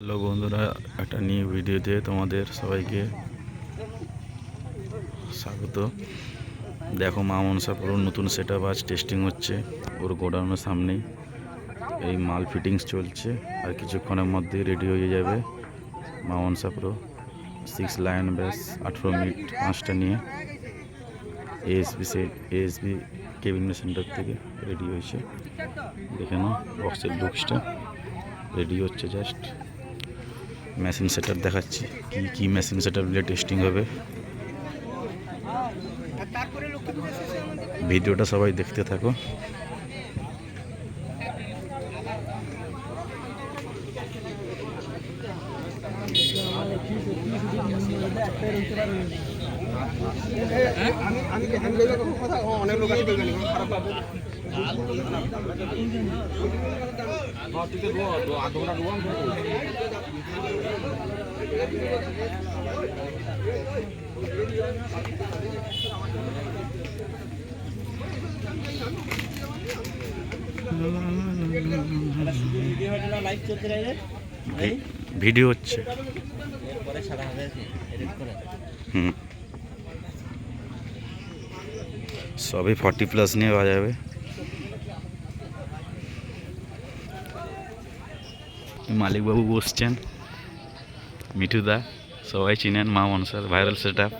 Hello বন্ধুরা, একটা new ভিডিওতে তোমাদের সবাইকে স্বাগত। দেখো, মা মনসা পুরো নতুন সেট আপ আজ টেস্টিং হচ্ছে ওর গোডাউনের সামনেই। এই মাল ফিটিংস চলছে, আর কিছুক্ষণের মধ্যেই রেডি হয়ে যাবে মা মনসা প্রো 6 লাইন ব্যাস 18 মিনিট 5টা নিয়ে এএসবি কেবিন সেন্টার থেকে রেডি হয়েছে। দেখে নাও বক্সের লুকসটা রেডি হচ্ছে। জাস্ট মেশিন সেটআপ দেখাচ্ছি, কি মেশিন সেটআপ দিলে টেস্টিং হবে। ভিডিওটা সবাই দেখতে থাকো। অনেক লোক আছে খারাপ ভিডিও হচ্ছে। সবই 40+ নিয়ে বাজাবে। মালিকবাবু বসছেন, মিঠুদা, সবাই চিনেন মা মনসার ভাইরাল সেট আপ।